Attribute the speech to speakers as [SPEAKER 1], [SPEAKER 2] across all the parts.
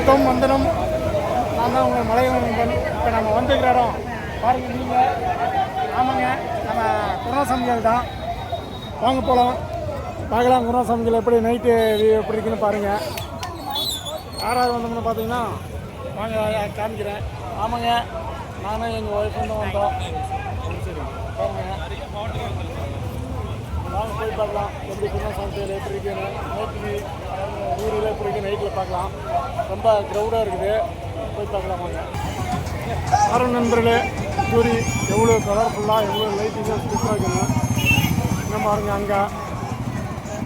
[SPEAKER 1] வணக்கம் வந்தனம். நான் தான் உங்கள் மலையன் நண்பன். இப்போ நம்ம வந்துருக்கிற இடம் பாருங்கள் நீங்கள். ஆமாங்க, நம்ம குணசமிகள் தான். வாங்க போகலாம், பார்க்கலாம் குணசமிகள் எப்படி நைட்டு எப்படி இருக்குன்னு பாருங்கள். யாராவது வந்தோம்னு பார்த்தீங்கன்னா வாங்க காமிக்கிறேன். ஆமாங்க, நானும் எங்கள் ஒய்ஃப் வந்து வந்தோம். சரி பாருங்க, வாங்க போய் பார்க்கலாம் எப்படி குணசமிகள் எப்படி இருக்குன்னு. நைட்டு ஊரில் எப்படி இருக்குது நைட்டில் பார்க்கலாம். ரொம்ப க்ரௌடாக இருக்குது, போய் பார்க்கலாம் வாங்க. ஆரம் நண்பர்களே, சூரி எவ்வளோ கலர்ஃபுல்லாக எவ்வளோ லைட்டிங்காக சூப்பராக இருக்குங்க. இன்னும் பாருங்கள், அங்கே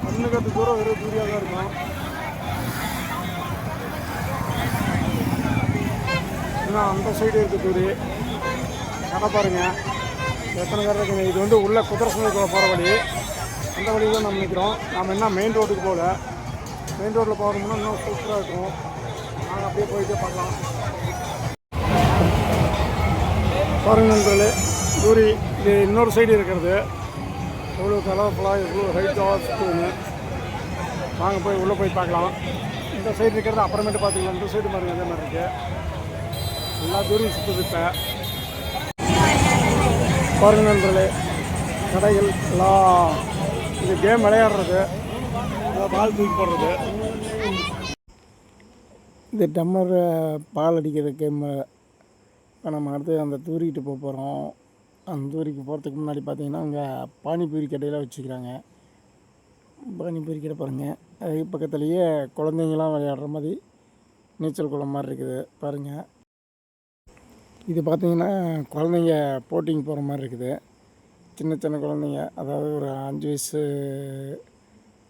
[SPEAKER 1] கண்ணுக்கட்டு தூரம் வெறும் சூரியாக தான் இருக்கும். இன்னும் அந்த சைடு இருக்குது சூரி கடை பாருங்கள் எத்தனை பேர் இருக்குங்க. இது வந்து உள்ள குதிரை சந்தைக்குள்ள போகிற வழி. அந்த வழியில் தான் நம்ம நிற்கிறோம். நாம் என்ன மெயின் ரோட்டுக்கு போகல, மெயின் ரோட்டில் போகணும்னா இன்னும் சூப்பராக இருக்கும். நாங்கள் அப்படியே போயிட்டே பார்க்கலாம். பாருங்கள் நண்பர்களே, சூரி இது இன்னொரு சைடு இருக்கிறது. எவ்வளோ கலர்ஃபுல்லாக எவ்வளோ ஹைட்டாக சுற்றுன்னு. வாங்க போய் உள்ளே போய் பார்க்கலாம். இந்த சைடு இருக்கிறது அப்புறமேட்டு பார்த்துக்கலாம். இந்த சைடு பாருங்கள் அதே மாதிரி இருக்குது. எல்லா தூரம் சுற்றுது. இப்போ பாருங்கள் நண்பர்களே, கடைகள் எல்லாம் இது கேம் விளையாடுறது, பால் தூக்கி போடுறது, இது டம்மர் பால் அடிக்கிற கேம். இப்போ நம்ம அடுத்து அந்த தூரிக்கிட்டு போக போகிறோம். அந்த தூரிக்கு போகிறதுக்கு முன்னாடி பார்த்தீங்கன்னா அங்கே பானிபூரி கடையெல்லாம் வச்சுக்கிறாங்க. பானிபூரி கடை பாருங்கள், அதுக்கு பக்கத்துலேயே குழந்தைங்களாம் விளையாடுற மாதிரி நீச்சல் குளம் மாதிரி இருக்குது பாருங்கள். இது பார்த்திங்கன்னா குழந்தைங்க போட்டிங் போகிற மாதிரி இருக்குது. சின்ன சின்ன குழந்தைங்க, அதாவது ஒரு 5 வயசு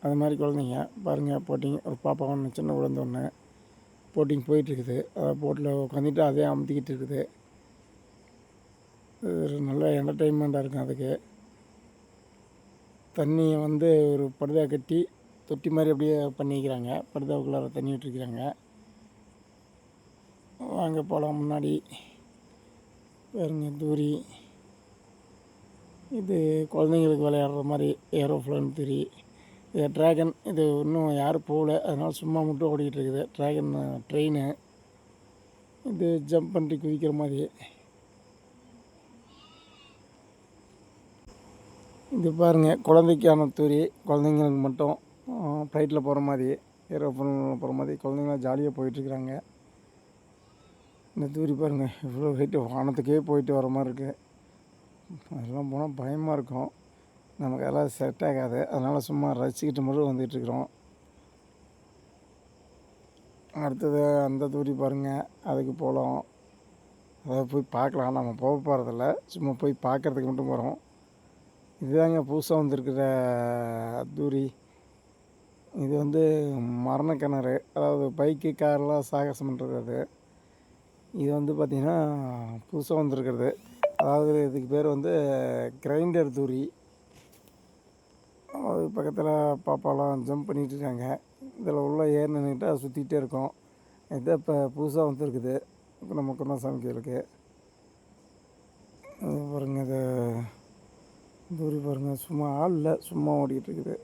[SPEAKER 1] அது மாதிரி குழந்தைங்க பாருங்கள் போட்டிங். ஒரு பாப்பா ஒன்று, சின்ன குழந்தை ஒன்று போட்டிங் போயிட்டுருக்குது. போட்டில் உட்காந்துட்டு அதே அமுத்திக்கிட்டு இருக்குது. இது நல்ல என்டர்டெயின்மெண்ட்டாக இருக்கும். அதுக்கு தண்ணியை வந்து ஒரு படுதா கட்டி தொட்டி மாதிரி அப்படியே பண்ணிக்கிறாங்க. படுதாவுக்குள்ளார தண்ணி விட்டுருக்குறாங்க. வாங்க போகலாம். முன்னாடி பாருங்க தூரி, இது குழந்தைங்களுக்கு விளையாடுற மாதிரி ஏரோப்ளேன் தூரி. இது ட்ராகன், இது இன்னும் யாரும் போகல, அதனால் சும்மா மட்டும் ஓடிக்கிட்டு இருக்குது. ட்ராகன் ட்ரெயின், இது ஜம்ப் பண்ணி குதிக்கிற மாதிரி. இது பாருங்கள் குழந்தைக்கான தூரி, குழந்தைங்களுக்கு மட்டும் ஃப்ளைட்டில் போகிற மாதிரி, ஏரோப்ளேனில் போகிற மாதிரி குழந்தைங்களாம் ஜாலியாக போயிட்டுருக்குறாங்க. இந்த தூரி பாருங்கள் இவ்வளோ ஹைட்டு, வானத்துக்கே போயிட்டு வர மாதிரி இருக்குது. அதெல்லாம் போனால் பயமாக இருக்கும், நமக்கு அதெல்லாம் செட் ஆகாது. அதனால் சும்மா ரசிச்சுக்கிட்டு மட்டும் வந்துட்டுருக்குறோம். அடுத்தது அந்த தூரி பாருங்கள், அதுக்கு போகலாம். அதாவது போய் பார்க்கலாம். நம்ம போக போகிறதில்ல, சும்மா போய் பார்க்குறதுக்கு மட்டும் போகிறோம். இதுதாங்க புதுசாக வந்திருக்கிற தூரி. இது வந்து மரணக்கிணறு, அதாவது பைக்கு கார்லாம் சாகசம் பண்ணுறது. அது இது வந்து பார்த்திங்கன்னா புதுசாக வந்திருக்கிறது. அதாவது இதுக்கு பேர் வந்து கிரைண்டர் தூரி. அது பக்கத்தில் பாப்பாலாம் ஜம்ப் பண்ணிகிட்டு இருக்காங்க. இதில் உள்ள ஏர் நின்றுக்கிட்டு அதை சுற்றிக்கிட்டே இருக்கும். இது இப்போ புதுசாக வந்துருக்குது இப்போ நம்ம குருணசாமி கோயிலுக்கு. பாருங்கள், இது தூரி பாருங்கள், சும்மா ஆள் இல்லை, சும்மா ஓடிக்கிட்டு இருக்குது.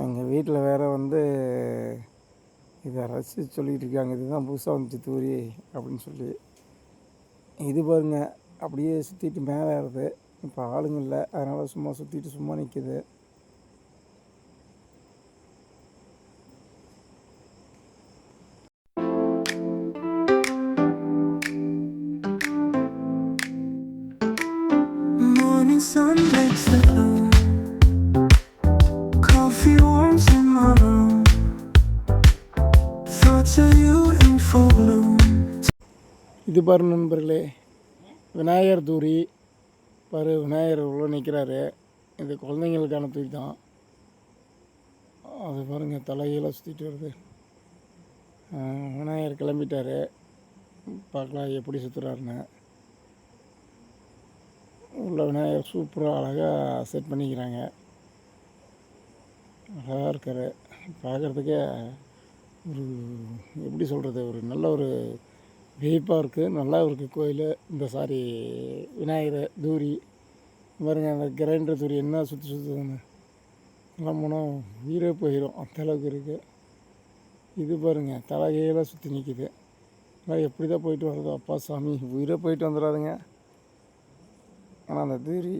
[SPEAKER 1] எங்கள் வீட்டில் வேறு வந்து இதை ரசித்து சொல்லிகிட்டு இருக்காங்க, இதுதான் புதுசாக வந்துச்சு தூரி அப்படின்னு சொல்லி. இது பாருங்கள் அப்படியே சுற்றிட்டு மேலே ஏறுது. இப்போ ஆளுங்க இல்லை, அதனால் சும்மா சுற்றிட்டு சும்மா நிற்கிது. Sun makes the glow. Coffee warms in my room. Thoughts of you in full bloom. இது பாரு நண்பர்களே, விநாயகர் தூரி பாரு. விநாயகர் உள்ள நிற்கிறாரு. இது குழந்தைங்களுக்கான தூரி தான். அது பாருங்கள் தலையெல்லாம் சுற்றிட்டு வருது. விநாயகர் கிளம்பிட்டார், பார்க்கலாம் எப்படி சுற்றுறாருன்னு. உள்ள விநாயகர் சூப்பராக அழகாக செட் பண்ணிக்கிறாங்க. அழகாக இருக்கார் பார்க்குறதுக்கே. ஒரு எப்படி சொல்கிறது, ஒரு நல்ல ஒரு வியப்பாக இருக்குது, நல்லா இருக்குது கோயில். இந்த சாரி விநாயகர் தூரி பாருங்க, அந்த கிரைண்டர் தூரி என்ன சுற்றுதுன்னு எல்லாம் போனால் உயிரே போயிடும், அந்தளவுக்கு இருக்குது. இது பாருங்கள் தலைகையெல்லாம் சுற்றி நிற்கிது. ஆனால் எப்படி தான் போயிட்டு வருதோ அப்பா சாமி, உயிரை போயிட்டு வந்துடாதுங்க. ஆனால் அந்த தூரி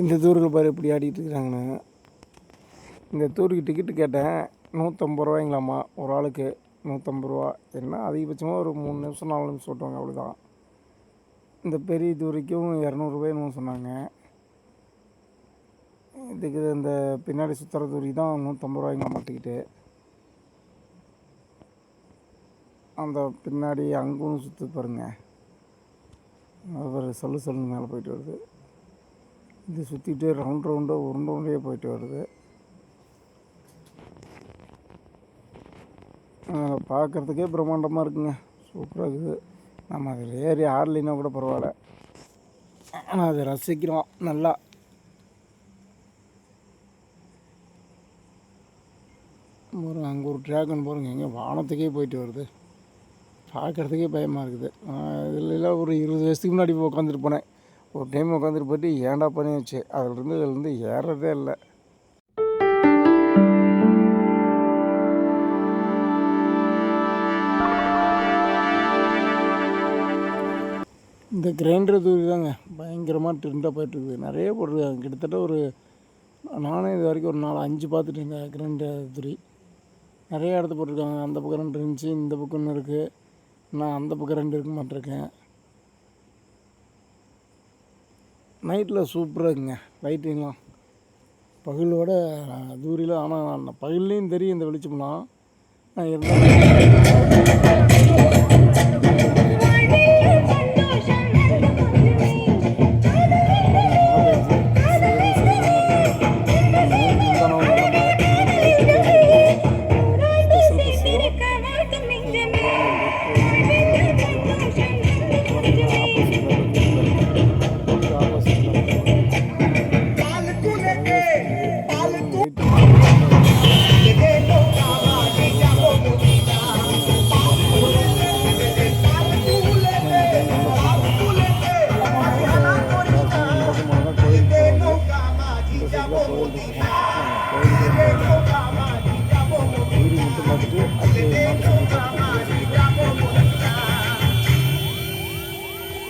[SPEAKER 1] இந்த தூரில் பாரு எப்படி ஆடிட்டு இருக்கிறாங்கன்னு. இந்த தூருக்கு டிக்கெட்டு கேட்டேன், 150 ரூபாய்ங்களாம்மா ஒரு ஆளுக்கு. 150 ரூபா. என்ன அதிகபட்சமாக ஒரு 3 நிமிஷம் 4 நிமிஷம் ஓட்டுவாங்க, அவ்வளோதான். இந்த பெரிய தூரிக்கும் 200 சொன்னாங்க. இதுக்கு இந்த பின்னாடி சுற்றுற தூரி தான் 150 ரூபாய்ங்களாம்மா டிக்கெட்டு. அந்த பின்னாடி அங்கும் சுற்று பாருங்க, அது சல்லு சல்லுன்னு மேலே போயிட்டு வருது. இது சுற்றிட்டு ரவுண்டாக உருண்டே போயிட்டு வருது. பார்க்குறதுக்கே பிரம்மாண்டமாக இருக்குங்க, சூப்பராக இருக்குது. நம்ம அதில் ஏறி ஆடலைன்னா கூட பரவாயில்ல, ஆனால் அதை ரசிக்கிறோம் நல்லா. அங்கே ஒரு ட்ராகன் பாருங்க, எங்கே வானத்துக்கே போயிட்டு வருது. பார்க்குறதுக்கே பயமாக இருக்குது. இதில் ஒரு 20 வருஷத்துக்கு முன்னாடி உட்காந்துட்டு போனேன். ஒரு டைம் உட்காந்துட்டு போயிட்டு ஏன்டா பண்ணி வச்சு அதுலேருந்து ஏறதே இல்லை. இந்த கிரைண்டர் தூரி தாங்க பயங்கரமாக ட்ரெண்டாக போயிட்டுருக்குது. நிறைய போட்டிருக்காங்க, கிட்டத்தட்ட ஒரு நானே இது வரைக்கும் ஒரு 4-5 பார்த்துட்டேன். இந்த கிரைண்டர் தூரி நிறைய இடத்த போட்டிருக்காங்க. அந்த பக்கம் 2 இருந்துச்சு, இந்த பக்கம் 1 இருக்குது. நான் அந்த பக்கம் 2 இருக்க மாட்டிருக்கேன். நைட்டில் சூப்பராக இருக்குங்க லைட்டிங்லாம், பகலோட தூரியில். ஆனால் பகல்லையும் தெரியும் இந்த வெளிச்சம்லாம்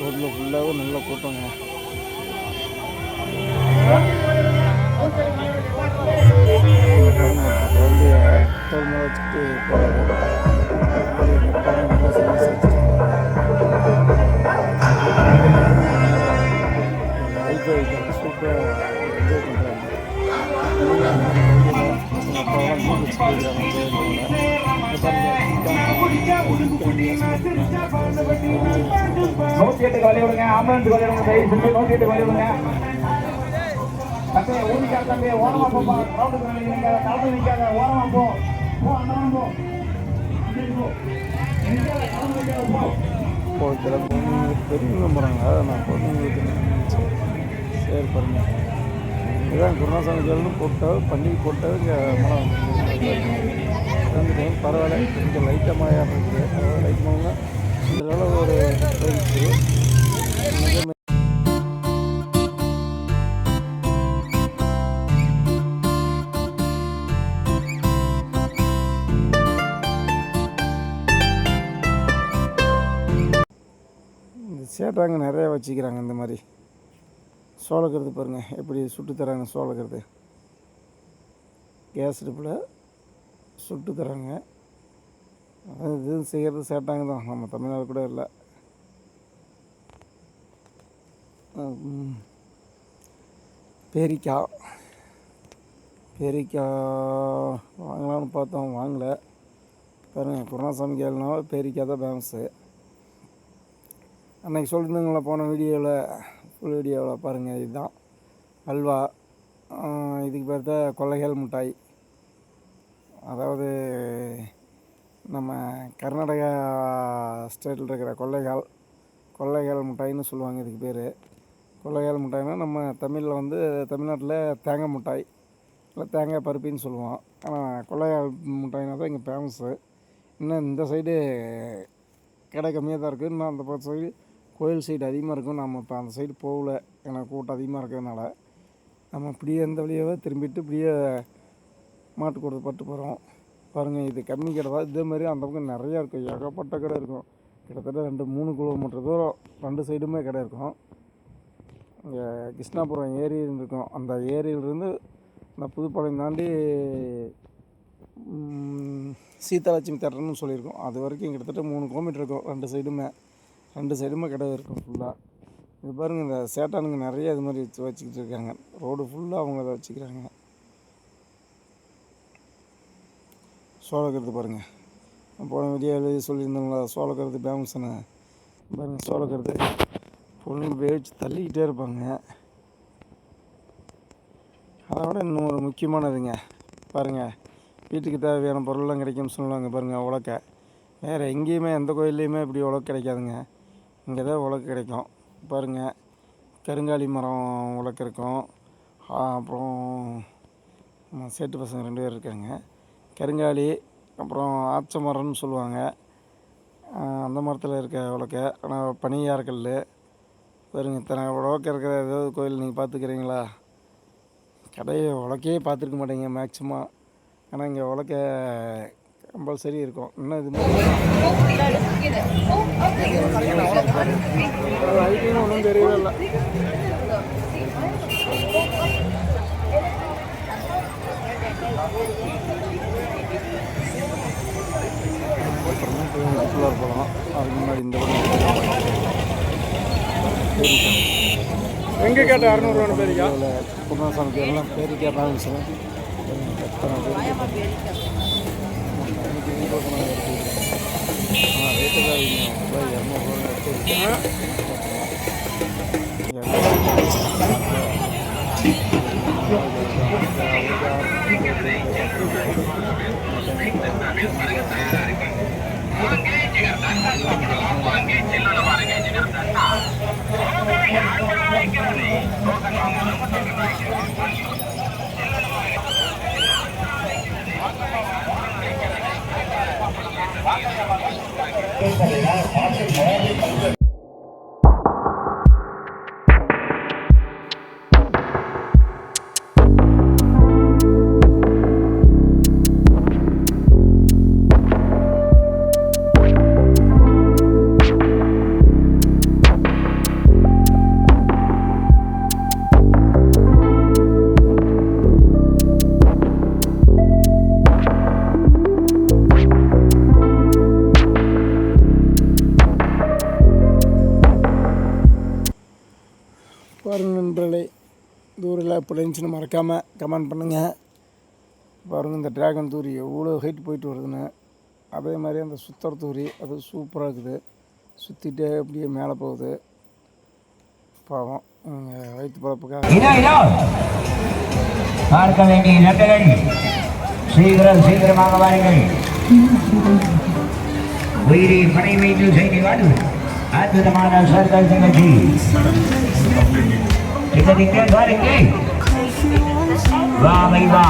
[SPEAKER 1] ரோட்டில் ஃபுல்லாகவே நல்ல கூட்டங்க. குழந்தைய தோல் மேலே வச்சுட்டு சூப்பராக என்ஜாய் பண்ணுறாங்க.
[SPEAKER 2] நோக்கிட்டு வழி விடுங்க, ஆம்புலன்ஸ் வழி விடுங்க, தயவு செஞ்சு நோக்கிட்டு வழி விடுங்க. தம்பி ஊதிக்காத தம்பி, ஓரமா போப்பா, ரோட்டுக்கு நிற்காத, கலந்து நிற்காத, ஓரமா போ, அண்ணன் போ,
[SPEAKER 1] பெரியவங்க போகிறாங்க. நான் குழந்தைங்களுக்கு சரி பாருங்க, இதுதான் குருநாசாமி கோயில்னு போட்டால் பண்டிகை போட்டால் இங்கே மழை வந்துட்டு பரவாயில்ல. கொஞ்சம் லைட்டாக மழையாக இருக்குது, அதாவது லைட் மழைனா இந்த அளவு ஒரு போயிடுச்சு. இந்த சேட்டாங்க நிறையா வச்சுக்கிறாங்க. இந்த மாதிரி சோளக்கிறது பாருங்கள் எப்படி சுட்டு தராங்க. சோளக்கிறது கேஸ் அடுப்பில் சுட்டு தராங்க. இது செய்கிறது சேட்டாங்க தான், நம்ம தமிழ்நாடு கூட இல்லை. பேரிக்காய் வாங்கலாம்னு பார்த்தோம், வாங்கலை. பாருங்கள், குருணாசாமி கேள்னாவே பேரிக்காய் தான் ஃபேமஸ்ஸு. அன்றைக்கி சொல்லியிருந்தாங்களா போன வீடியோவில், ஃபுல் வீடியோவில் பாருங்கள். இதுதான் அல்வா. இதுக்கு பேர் தான் கொல்லைகள் மிட்டாய். அதாவது நம்ம கர்நாடகா ஸ்டேட்டில் இருக்கிற கொல்லைகள் மிட்டாயின்னு சொல்லுவாங்க. இதுக்கு பேர் கொல்லைகள் மிட்டாய்னா நம்ம தமிழில் வந்து தமிழ்நாட்டில் தேங்காய் மிட்டாய் இல்லை தேங்காய் பருப்பின்னு சொல்லுவோம். ஆனால் கொல்லைகள் மிட்டாய்னா தான் இங்கே ஃபேமஸ்ஸு. இன்னும் இந்த சைடு கடை கம்மியாக தான் இருக்குது. இன்னும் அந்த சைடு கோயில் சைடு அதிகமாக இருக்கும். நம்ம இப்போ அந்த சைடு போகல, ஏன்னா கூட்டம் அதிகமாக இருக்கிறதுனால. நம்ம இப்படியே எந்த வழியாகவே திரும்பிட்டு இப்படியே மாட்டுக்கூட பட்டு போகிறோம். பாருங்கள், இது கம்மி கடை தான். இதே மாதிரி அந்த பக்கம் நிறையா இருக்கும், ஏகப்பட்ட கடை இருக்கும். கிட்டத்தட்ட 2-3 கிலோமீட்டர் தூரம் 2 சைடுமே கடை இருக்கும். இங்கே கிருஷ்ணாபுரம் ஏரின்னு இருக்கும். அந்த ஏரியிலிருந்து இந்த புதுப்பாளையம் தாண்டி சீதாலட்சுமி தேட்டர்னு சொல்லியிருக்கோம். அது வரைக்கும் கிட்டத்தட்ட 3 கிலோமீட்டர் இருக்கும். 2 சைடுமே கடை இருக்கும் ஃபுல்லாக. இது பாருங்கள், இந்த சேட்டானுங்க நிறைய இது மாதிரி வச்சுக்கிட்டு இருக்காங்க. ரோடு ஃபுல்லாக அவங்க அதை வச்சுக்கிறாங்க. சோளக்கருது பாருங்கள், போன வீடியோவில் சொல்லியிருந்தாங்களா சோளக்கருது ஃபேமஸ்ன்னு. பாருங்கள், சோளக்கருது பொண்ணு வேவிச்சு தள்ளிக்கிட்டே இருப்பாங்க. அதை விட இன்னும் ஒரு முக்கியமானதுங்க பாருங்கள், வீட்டுக்கு தேவையான பொருள்லாம் கிடைக்கும்னு சொல்லுவாங்க. பாருங்கள், உலக்கை. வேறு எங்கேயுமே எந்த கோயில்லையுமே இப்படி உலக்கு கிடைக்காதுங்க. இங்கே தான் உலக்கு கிடைக்கும். பாருங்கள், கருங்காலி மரம் உலக்கு இருக்கும். அப்புறம் சேட்டு பசங்க 2 பேர் இருக்காங்க. கருங்காலி, அப்புறம் ஆச்ச மரம்னு சொல்லுவாங்க. அந்த மரத்தில் இருக்க உலக்கை. ஆனால் பனியாரக்கல். பாருங்கள், இத்தனை உலக்க இருக்கிற ஏதாவது கோயில் நீங்கள் பார்த்துக்கிறீங்களா? கடையை உலக்கையே பார்த்துருக்க மாட்டேங்க மேக்ஸிமம். ஆனால் இங்கே உலக்க கம்பல்சரி இருக்கும். இன்னும் இது மாதிரி ஐடியும் ஒன்றும் தெரியவே இல்லை. அப்புறமா போகலாம். அதுக்கு முன்னாடி இந்த எங்கே கேட்ட 600 பேரிக்கா குருணாசாமி எல்லாம் பேரிக்கா ஃபேமஸ். ரேட்டு தான் 200 எடுத்து பாருங்கள் நண்பர்களே, தூரில் எப்படி இருந்துச்சுன்னு மறக்காமல் கமெண்ட் பண்ணுங்கள். பாருங்கள், இந்த ட்ராகன் தூரி எவ்வளோ ஹைட் போயிட்டு வருதுன்னு. அதே மாதிரி அந்த சுத்தர தூரி அது சூப்பராக இருக்குது. சுற்றிட்டே அப்படியே மேலே போகுது. பாவம், வயிற்று பழப்புக்காக
[SPEAKER 2] பார்க்க வேண்டிய நட்டங்கள் சீக்கிரமாக வாருங்கள். உயிரை பணை வைத்து செய்தி வாழ்வு அற்புதமான சர்க்கல் நிகழ்ச்சி. வா வை வா,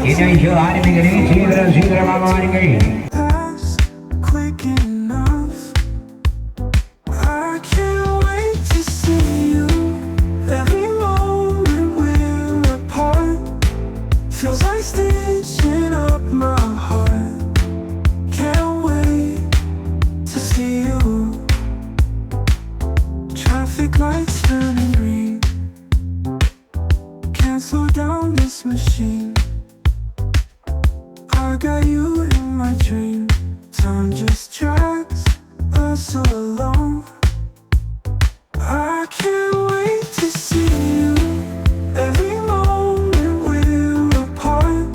[SPEAKER 2] நிகழ்ச்சி ஆரம்பிக்கிறேன். சீக்கிரமாக வாருங்கள்.
[SPEAKER 3] Lights turning green. Can't slow down this machine. I got you in my so alone. I can't wait to see you. Every moment we're apart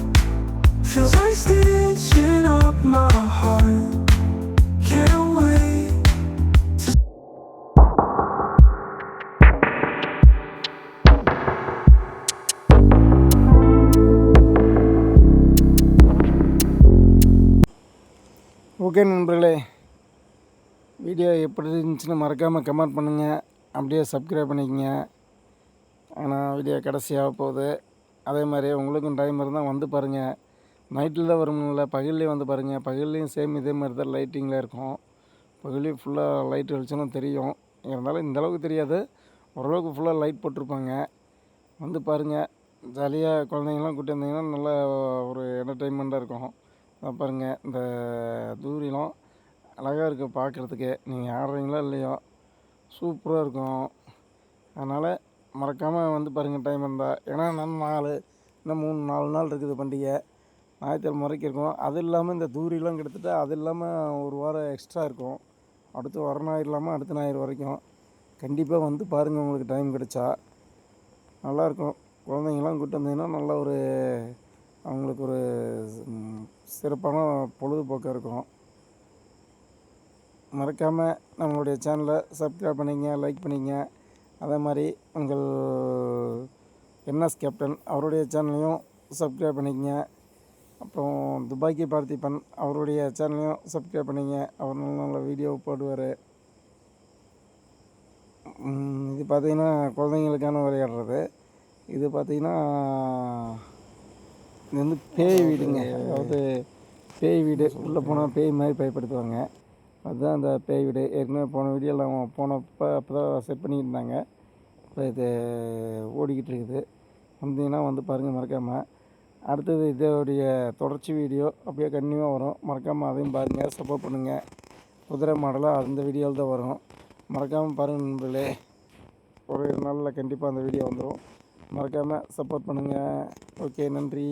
[SPEAKER 3] feels like stitching up my heart. Can't wait.
[SPEAKER 1] Okay நண்பர்களே, video எப்படி இருந்துச்சுன்னு மறக்காமல் comment பண்ணுங்கள். அப்படியே subscribe பண்ணிக்கங்க. ஆனால் video கடைசியாக போகுது. அதே மாதிரி உங்களுக்கும் டைம் இருந்தால் வந்து பாருங்கள். நைட்டில் தான் வரும்ல, பகல்லையும் வந்து பாருங்கள். பகல்லையும் சேம் இதே மாதிரி தான் லைட்டிங்கில் இருக்கும். பகல்லையும் ஃபுல்லாக லைட் வெளிச்சம்லாம் தெரியும். இருந்தாலும் இந்தளவுக்கு தெரியாது, ஓரளவுக்கு ஃபுல்லாக லைட் போட்டிருப்பாங்க. வந்து பாருங்கள். ஜாலியாக குழந்தைங்களாம் கூட்டி வந்தீங்கன்னா நல்லா ஒரு என்டர்டெயின்மெண்ட்டாக இருக்கும். பாருங்கள், இந்த தூரிலாம் அழகாக இருக்குது பார்க்குறதுக்கு. நீங்கள் ஆடுறீங்களோ இல்லையோ, சூப்பராக இருக்கும். அதனால் மறக்காமல் வந்து பாருங்கள் டைம் இருந்தால். ஏன்னா இன்னும் 3-4 நாள் இருக்குது பண்டிகை. ஞாயிற்றுக்கிழமை வரைக்கும் இருக்கும். அது இல்லாமல் இந்த தூரிலாம் கிட்டத்தட்ட அது இல்லாமல் ஒரு வாரம் எக்ஸ்ட்ரா இருக்கும். அடுத்து வர ஞாயிறு இல்லாமல் அடுத்த ஞாயிறு வரைக்கும். கண்டிப்பாக வந்து பாருங்கள், உங்களுக்கு டைம் கிடைச்சா. நல்லாயிருக்கும். குழந்தைங்களாம் கூப்பிட்டு வந்தீங்கன்னா நல்ல ஒரு அவங்களுக்கு ஒரு சிறப்பான பொழுதுபோக்காக இருக்கும். மறக்காமல் நம்மளுடைய சேனலை சப்ஸ்கிரைப் பண்ணிங்க, லைக் பண்ணிங்க. அதே மாதிரி உங்கள் என்எஸ் கேப்டன் அவருடைய சேனலையும் சப்ஸ்கிரைப் பண்ணிக்கங்க. அப்புறம் துபாக்கி பார்த்திபன் அவருடைய சேனலையும் சப்ஸ்கிரைப் பண்ணிங்க. அவர் நல்ல நல்ல வீடியோ போடுவார். இது பார்த்திங்கன்னா குழந்தைங்களுக்கான விளையாடுறது. இது பார்த்திங்கன்னா இது வந்து பேய் வீடுங்க. அதாவது பேய் வீடு, உள்ளே போனால் பேய் மாதிரி பயப்படுத்துவாங்க. அதுதான் அந்த பேய் வீடு. ஏற்கனவே போன வீடியோவில் போனப்போ அப்போ தான் செட் பண்ணிக்கிட்டு இருந்தாங்க. இப்போ இது ஓடிக்கிட்டு இருக்குது. வந்தீங்கன்னா வந்து பாருங்கள் மறக்காமல். அடுத்தது இதோடைய தொடர்ச்சி வீடியோ அப்படியே கண்டினியூவாக வரும். மறக்காமல் அதையும் பாருங்கள், சப்போர்ட் பண்ணுங்கள். குதிரை மாடலாக அந்த வீடியோவில் தான் வரும். மறக்காமல் பாருங்கள் நண்பர்களே. ஒரு நாளில் கண்டிப்பாக அந்த வீடியோ வந்துடும். மறக்காமல் சப்போர்ட் பண்ணுங்கள். ஓகே, நன்றி.